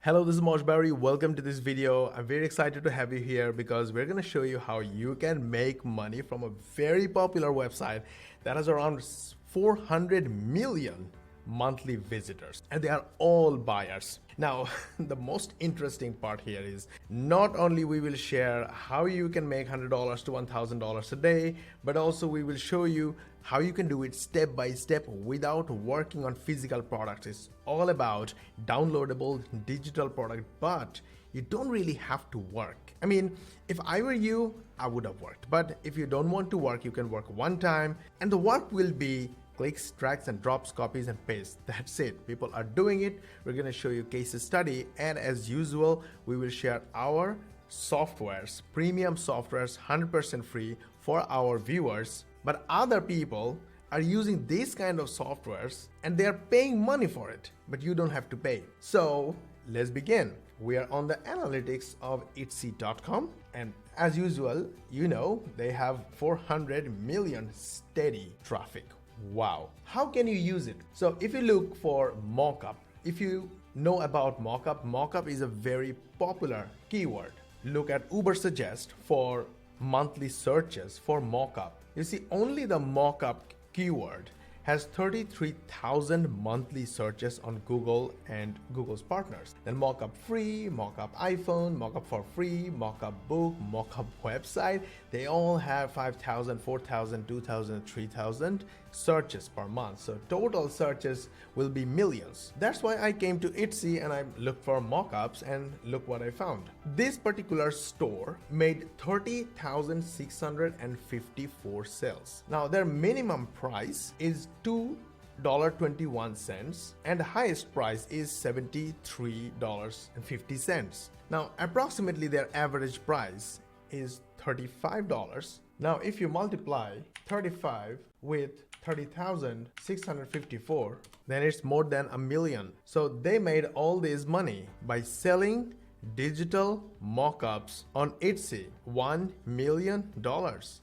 Hello, this is Moshberry. Welcome to this video. I'm very excited to have you here because we're going to show you how you can make money from a very popular website that has around 400 million monthly visitors, and they are all buyers. Now, the most interesting part here is not only we will share how you can make $100 to $1,000 a day, but also we will show you how you can do it step by step without working on physical products. It's all about downloadable digital product, but you don't really have to work. I mean, if I were you, I would have worked. But if you don't want to work, you can work one time, and the work will be clicks, drags and drops, copies and paste. That's it. People are doing it. We're going to show you case study, and as usual, we will share our softwares, premium softwares, 100% free for our viewers. But other people are using these kind of softwares and they are paying money for it, but you don't have to pay. So let's begin. We are on the analytics of Etsy.com, and as usual, you know, they have 400 million steady traffic. Wow. How can you use it? So if you look for Mockup, if you know about Mockup, Mockup is a very popular keyword. Look at Ubersuggest for monthly searches for Mockup. You see, only the Mockup keyword has 33,000 monthly searches on Google and Google's partners. Then Mockup free, Mockup iPhone, Mockup for free, Mockup book, Mockup website, they all have 5,000, 4,000, 2,000, 3,000 searches per month. So total searches will be millions. That's why I came to Etsy and I looked for mockups, and look what I found. This particular store made 30,654 sales. Now their minimum price is $2.21 and the highest price is $73.50. Now approximately their average price is $35. Now if you multiply 35 with 30,654, then it's more than a million. So they made all this money by selling digital mockups on Etsy. $1 million.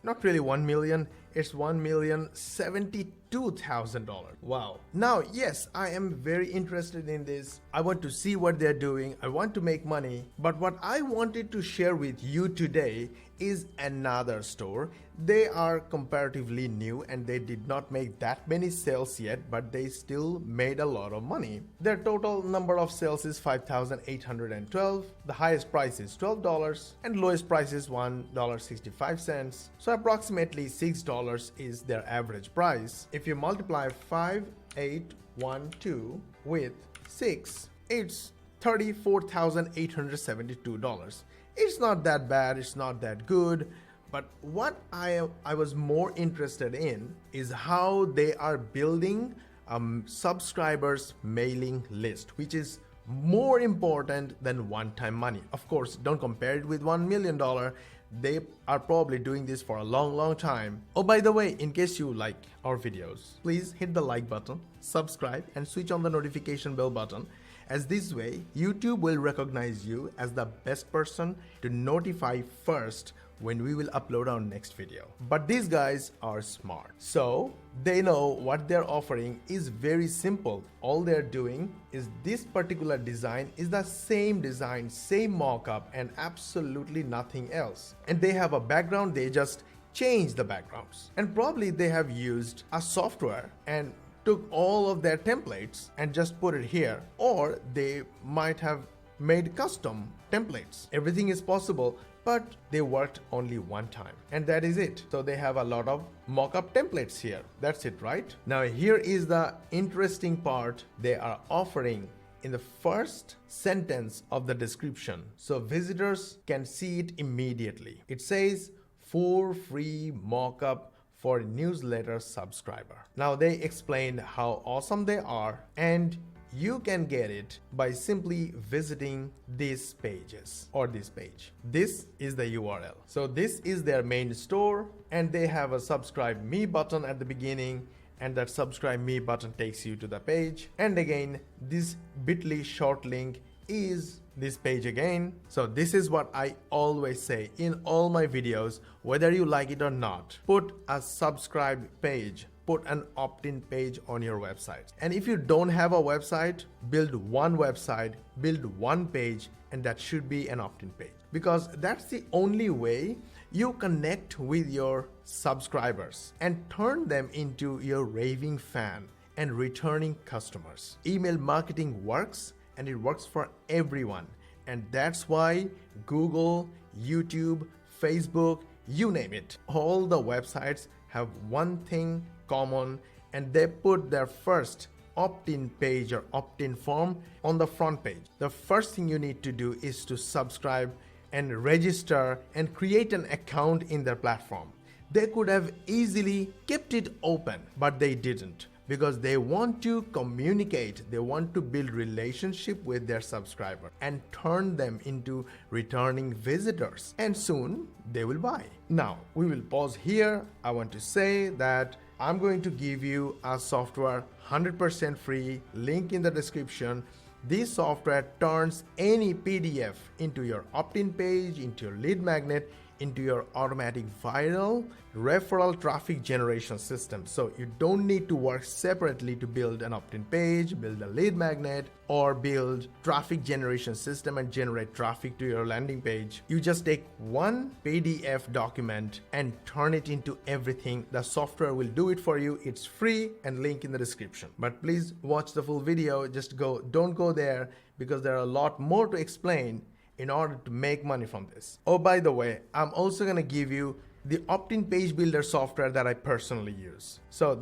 Not really 1 million, it's $1,072,000. Wow. Now, yes, I am very interested in this. I want to see what they're doing. I want to make money. But what I wanted to share with you today is another store. They are comparatively new and they did not make that many sales yet, but they still made a lot of money. Their total number of sales is 5,812. The highest price is $12 and lowest price is $1.65. So approximately $6 is their average price. If you multiply 5,812 with 6, it's $34,872. It's not that bad, it's not that good, but what I was more interested in is how they are building subscribers mailing list, which is more important than one-time money. Of course, don't compare it with $1 million. They are probably doing this for a long time. Oh, by the way, in case you like our videos, please hit the like button, subscribe and switch on the notification bell button, as this way YouTube will recognize you as the best person to notify first when we will upload our next video. But these guys are smart, so they know what they're offering is very simple. All they're doing is this particular design is the same design, same mockup, and absolutely nothing else. And they have a background, they just change the backgrounds. And probably they have used a software and took all of their templates and just put it here, or they might have made custom templates. Everything is possible, but they worked only one time, and that is it. So they have a lot of mockup templates here. That's it, right? Now here is the interesting part they are offering in the first sentence of the description, so visitors can see it immediately. It says 4 free mockup for newsletter subscriber. Now they explained how awesome they are, and you can get it by simply visiting these pages or this page. This is the URL. So this is their main store, and they have a subscribe me button at the beginning, and that subscribe me button takes you to the page. And again, this bit.ly short link is this page again. So this is what I always say in all my videos, whether you like it or not, put a subscribe page put an opt-in page on your website. And if you don't have a website, build one website, build one page, and that should be an opt-in page, because that's the only way you connect with your subscribers and turn them into your raving fan and returning customers. Email marketing works, and it works for everyone. And that's why Google, YouTube, Facebook, you name it, all the websites have one thing common, and they put their first opt-in page or opt-in form on the front page. The first thing you need to do is to subscribe and register and create an account in their platform. They could have easily kept it open, but they didn't, because they want to communicate, they want to build relationship with their subscriber and turn them into returning visitors, and soon they will buy. Now we will pause here. I want to say that I'm going to give you a software 100% free, link in the description. This software turns any PDF into your opt-in page, into your lead magnet, into your automatic viral referral traffic generation system. So you don't need to work separately to build an opt-in page, build a lead magnet, or build traffic generation system and generate traffic to your landing page. You just take one PDF document and turn it into everything. The software will do it for you. It's free, and link in the description. But please watch the full video. Don't go there, because there are a lot more to explain in order to make money from this. Oh, by the way, I'm also gonna give you the opt-in page builder software that I personally use. So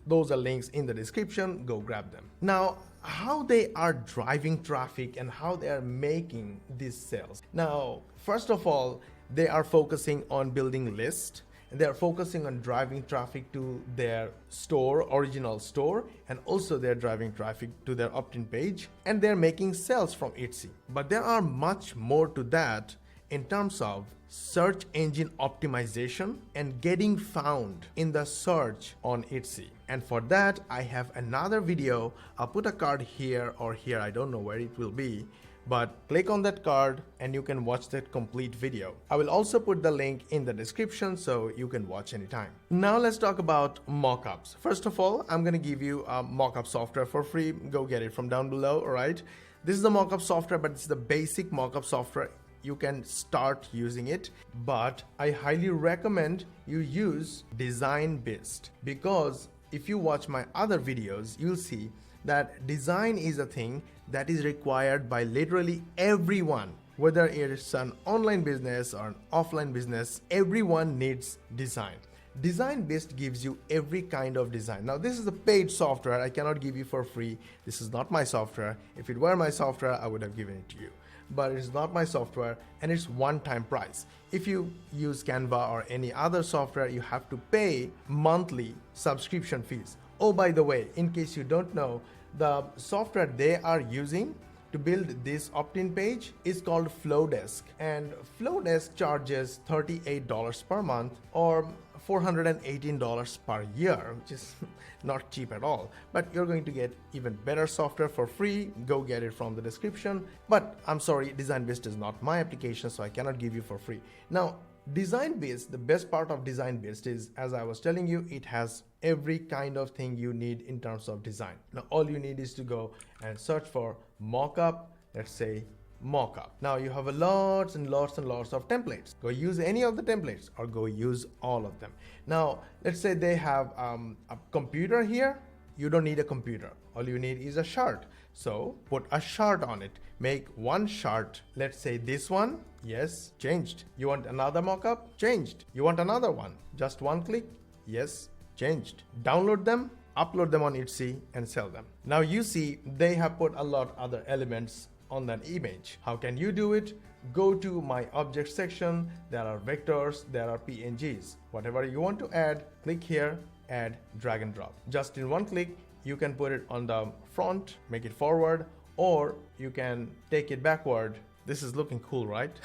those are links in the description. Go grab them. Now, how they are driving traffic and how they are making these sales. Now, first of all, they are focusing on building lists. They're focusing on driving traffic to their store, original store, and also they're driving traffic to their opt-in page, and they're making sales from Etsy. But there are much more to that in terms of search engine optimization and getting found in the search on Etsy. And for that, I have another video. I'll put a card here or here, I don't know where it will be, but click on that card and you can watch that complete video. I will also put the link in the description so you can watch anytime. Now let's talk about mockups. First of all, I'm gonna give you a mockup software for free. Go get it from down below, all right? This is the mockup software, but it's the basic mockup software. You can start using it, but I highly recommend you use DesignBeast, because if you watch my other videos, you'll see that design is a thing that is required by literally everyone. Whether it's an online business or an offline business, everyone needs design. DesignBeast gives you every kind of design. Now, this is a paid software. I cannot give you for free. This is not my software. If it were my software, I would have given it to you. But it's not my software, and it's one-time price. If you use Canva or any other software, you have to pay monthly subscription fees. Oh, by the way, in case you don't know, the software they are using to build this opt-in page is called Flowdesk, and Flowdesk charges $38 per month or $418 per year, which is not cheap at all. But you're going to get even better software for free. Go get it from the description. But I'm sorry, DesignBeast is not my application, so I cannot give you for free. Now, DesignBeast, the best part of DesignBeast is, as I was telling you, it has every kind of thing you need in terms of design. Now, all you need is to go and search for mockup, let's say mockup. Now you have lots and lots and lots of templates. Go use any of the templates or go use all of them. Now, let's say they have a computer here. You don't need a computer. All you need is a chart. So put a chart on it. Make one chart. Let's say this one. Yes, changed. You want another mockup? Changed. You want another one? Just one click? Yes, changed. Download them, upload them on Etsy and sell them. Now you see they have put a lot other elements on that image. How can you do it? Go to my object section. There are vectors, there are PNGs. Whatever you want to add, click here, add, drag and drop. Just in one click, you can put it on the front, make it forward, Or you can take it backward. This is looking cool, right?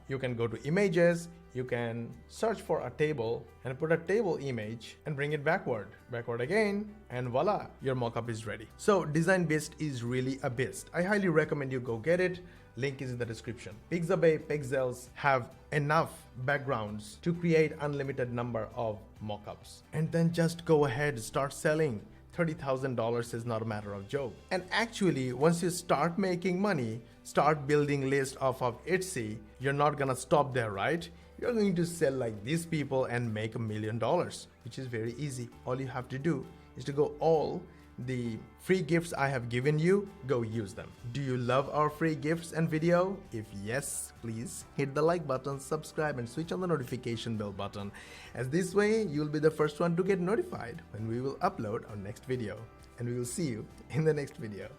You can go to images, you can search for a table and put a table image and bring it backward again, and voila, your mockup is ready. So Design Beast is really a beast. I highly recommend you go get it. Link is in the description. Pixabay Pixels have enough backgrounds to create unlimited number of mockups, and then just go ahead, start selling. $30,000 is not a matter of joke. And actually, once you start making money, start building list off of Etsy, you're not gonna stop there, right? You're going to sell like these people and make $1 million, which is very easy. All you have to do is to go all the free gifts I have given you, go use them. Do you love our free gifts and video? If yes, please hit the like button, subscribe, and switch on the notification bell button, as this way you'll be the first one to get notified when we will upload our next video. And we will see you in the next video.